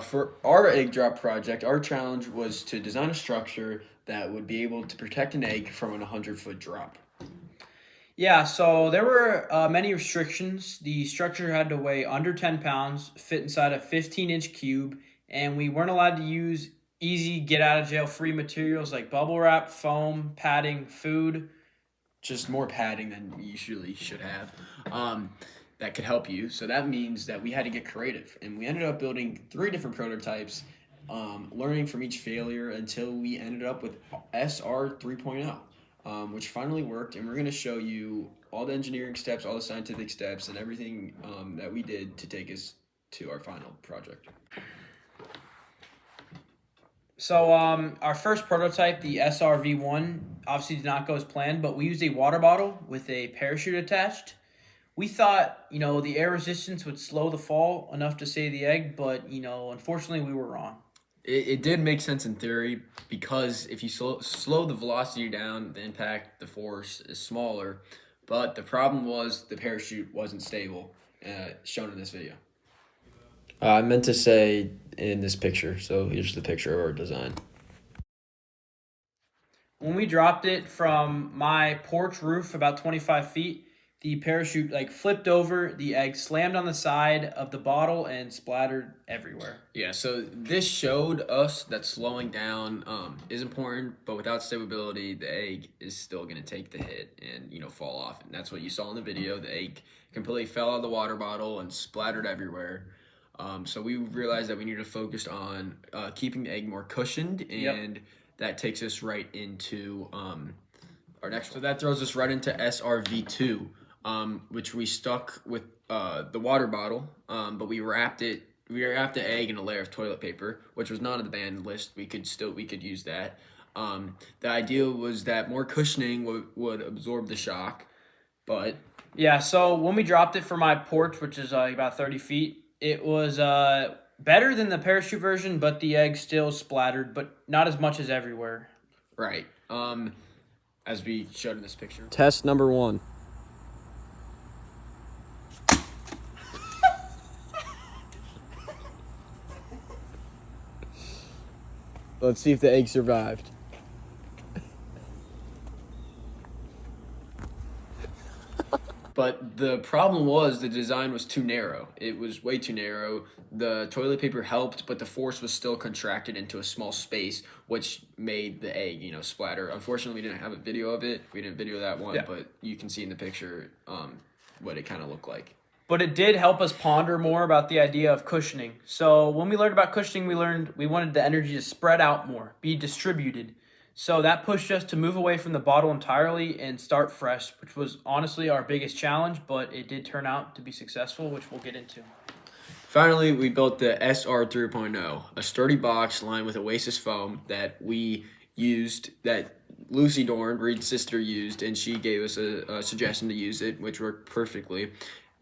For our egg drop project, our challenge was to design a structure that would be able to protect an egg from an 100-foot drop. Yeah, so there were many restrictions. The structure had to weigh under 10 pounds, fit inside a 15-inch cube, and we weren't allowed to use easy get out of jail free materials like bubble wrap, foam, padding, food. Just more padding than we usually should have. That could help you. So that means that we had to get creative, and we ended up building 3 different prototypes, learning from each failure until we ended up with SR 3.0, which finally worked. And we're going to show you all the engineering steps, all the scientific steps, and everything that we did to take us to our final project. So our first prototype, the SRV1, obviously did not go as planned, but we used a water bottle with a parachute attached. We thought, the air resistance would slow the fall enough to save the egg, but, unfortunately we were wrong. It did make sense in theory because if you slow the velocity down, the impact, the force is smaller. But the problem was the parachute wasn't stable, shown in this video. I meant to say in this picture, so here's the picture of our design. When we dropped it from my porch roof about 25 feet, the parachute flipped over, the egg slammed on the side of the bottle and splattered everywhere. Yeah, so this showed us that slowing down is important, but without stability, the egg is still going to take the hit and, fall off. And that's what you saw in the video. The egg completely fell out of the water bottle and splattered everywhere. So we realized that we needed to focus on keeping the egg more cushioned, and that takes us right into our next. So that throws us right into SRV2, which we stuck with the water bottle, but we wrapped the egg in a layer of toilet paper, which was not on the banned list. We could use that. The idea was that more cushioning would absorb the shock, but yeah. So when we dropped it from my porch, which is about 30 feet. It was better than the parachute version, but the egg still splattered, but not as much as everywhere. Right. As we showed in this picture. Test number 1. Let's see if the egg survived. But the problem was the design was too narrow. It was way too narrow. The toilet paper helped, but the force was still contracted into a small space, which made the egg, splatter. Unfortunately, we didn't have a video of it. We didn't video that one, but you can see in the picture what it kind of looked like. But it did help us ponder more about the idea of cushioning. So when we learned about cushioning, we wanted the energy to spread out more, be distributed. So that pushed us to move away from the bottle entirely and start fresh, which was honestly our biggest challenge, but it did turn out to be successful, which we'll get into. Finally, we built the SR 3.0, a sturdy box lined with Oasis foam that we used, that Lucy Dorn, Reed's sister, used, and she gave us a suggestion to use it, which worked perfectly.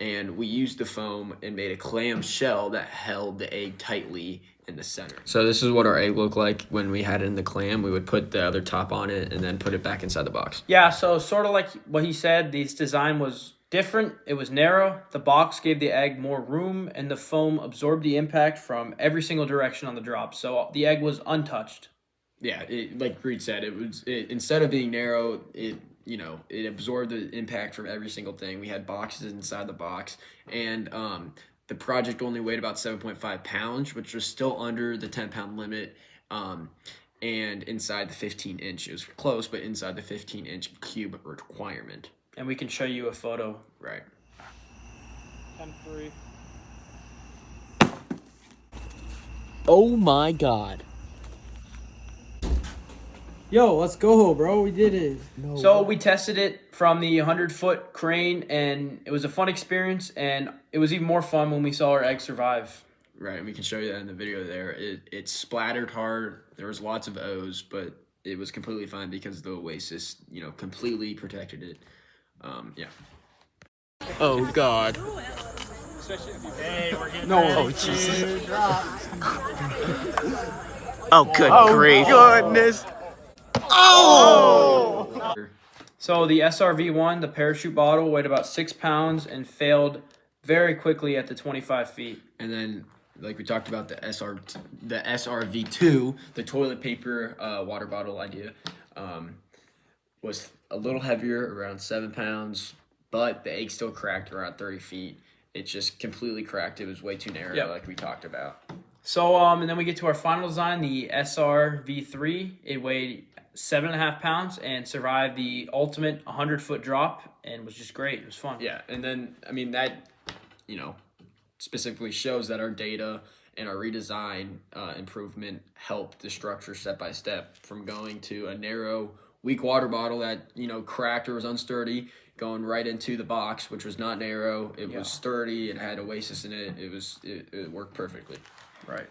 And we used the foam and made a clam shell that held the egg tightly in the center. So this is what our egg looked like when we had it in the clam. We would put the other top on it and then put it back inside the box. Yeah, so sort of like what he said, this design was different. It was narrow. The box gave the egg more room, and the foam absorbed the impact from every single direction on the drop. So the egg was untouched. Yeah, like Reed said, instead of being narrow, it absorbed the impact from every single thing. We had boxes inside the box, and the project only weighed about 7.5 pounds, which was still under the 10-pound limit, and inside the 15-inch. It was close, but inside the 15-inch cube requirement. And we can show you a photo. Right. 10-3. Oh my God. Yo, let's go, bro. We did it. So we tested it from the 100-foot crane, and it was a fun experience, and it was even more fun when we saw our egg survive. Right, and we can show you that in the video there. It splattered hard. There was lots of O's, but it was completely fine because the Oasis, completely protected it. Yeah. Oh, God. Hey, we're getting Oh, Jesus. Oh, good grief. Goodness. Oh! So the SRV1, the parachute bottle, weighed about 6 pounds and failed very quickly at the 25 feet. And then like we talked about the SRV2, the toilet paper water bottle idea, was a little heavier, around 7 pounds, but the egg still cracked around 30 feet. It just completely cracked. It was way too narrow, Yep. like we talked about. So and then we get to our final design, the SRV3. It weighed 7.5 pounds and survived the ultimate 100-foot drop and was just great. It was fun. Yeah, and then I mean that, you know, specifically shows that our data and our redesign improvement helped the structure step by step from going to a narrow, weak water bottle that, you know, cracked or was unsturdy, going right into the box, which was not narrow. It was sturdy. It had Oasis in it. It worked perfectly. Right.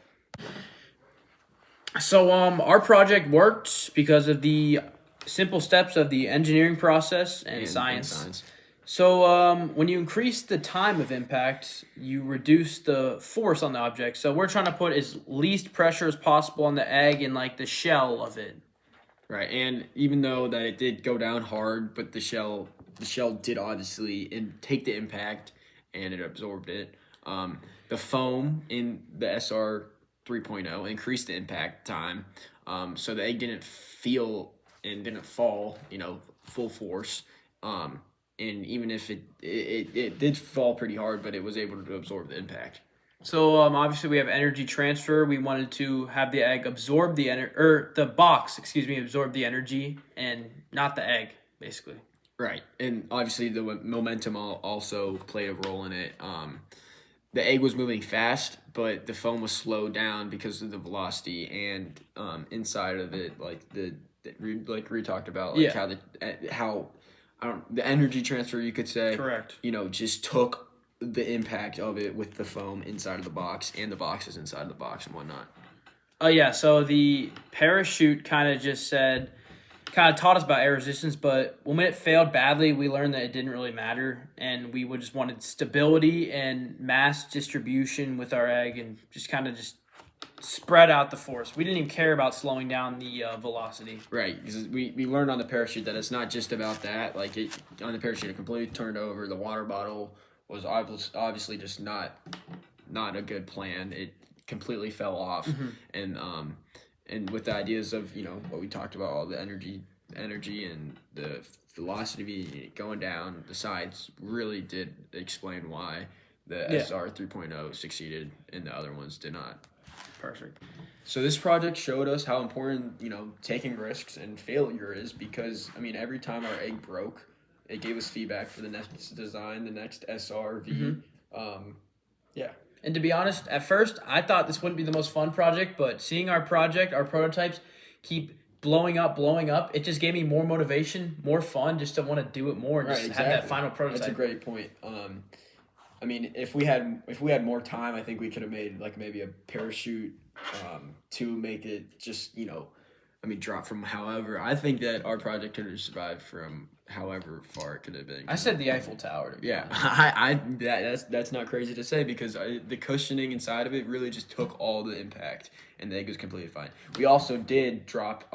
So our project worked because of the simple steps of the engineering process and science. So when you increase the time of impact, you reduce the force on the object. So we're trying to put as least pressure as possible on the egg and like the shell of it. Right, and even though that it did go down hard, but the shell did obviously take the impact and it absorbed it. The foam in the SR 3.0 increased the impact time, so the egg didn't feel and didn't fall, you know, full force. And even if it did fall pretty hard, but it was able to absorb the impact. So obviously we have energy transfer. We wanted to have the egg absorb the box, absorb the energy and not the egg, basically. Right, and obviously the momentum also played a role in it. The egg was moving fast, but the foam was slowed down because of the velocity, and inside of it, like we talked about, like how the energy transfer, you could say, Correct. You know, just took the impact of it with the foam inside of the box and the boxes inside of the box and whatnot. Oh yeah, so the parachute kind of taught us about air resistance, but when it failed badly, we learned that it didn't really matter, and we just wanted stability and mass distribution with our egg, and just spread out the force. We didn't even care about slowing down the velocity. Right, because we learned on the parachute that it's not just about that. Like on the parachute, it completely turned over. The water bottle was obviously just not a good plan. It completely fell off, and with the ideas of, you know, what we talked about, all the energy and the velocity going down, the sides really did explain why the SR 3.0 succeeded and the other ones did not. Perfect. So this project showed us how important, you know, taking risks and failure is, because, I mean, every time our egg broke, it gave us feedback for the next design, the next SRV. Yeah. And to be honest, at first, I thought this wouldn't be the most fun project, but seeing our prototypes keep blowing up, it just gave me more motivation, more fun, just to want to do it more and have that final prototype. That's a great point. I mean, if we had more time, I think we could have made like maybe a parachute to make it just, you know, I mean, drop from however. I think that our project could have survived from however far it could have been. I said the Eiffel Tower. Yeah, that's not crazy to say, because the cushioning inside of it really just took all the impact, and the egg was completely fine. We also did drop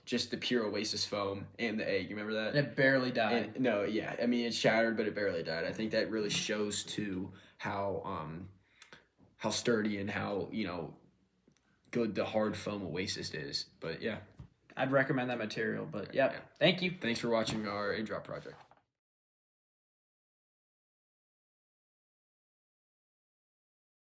just the pure Oasis foam and the egg. You remember that? And it barely died. I mean, it shattered, but it barely died. I think that really shows too how sturdy and how, you know, good the hard foam Oasis is. But yeah. I'd recommend that material, but yeah. Thank you. Thanks for watching our egg drop project.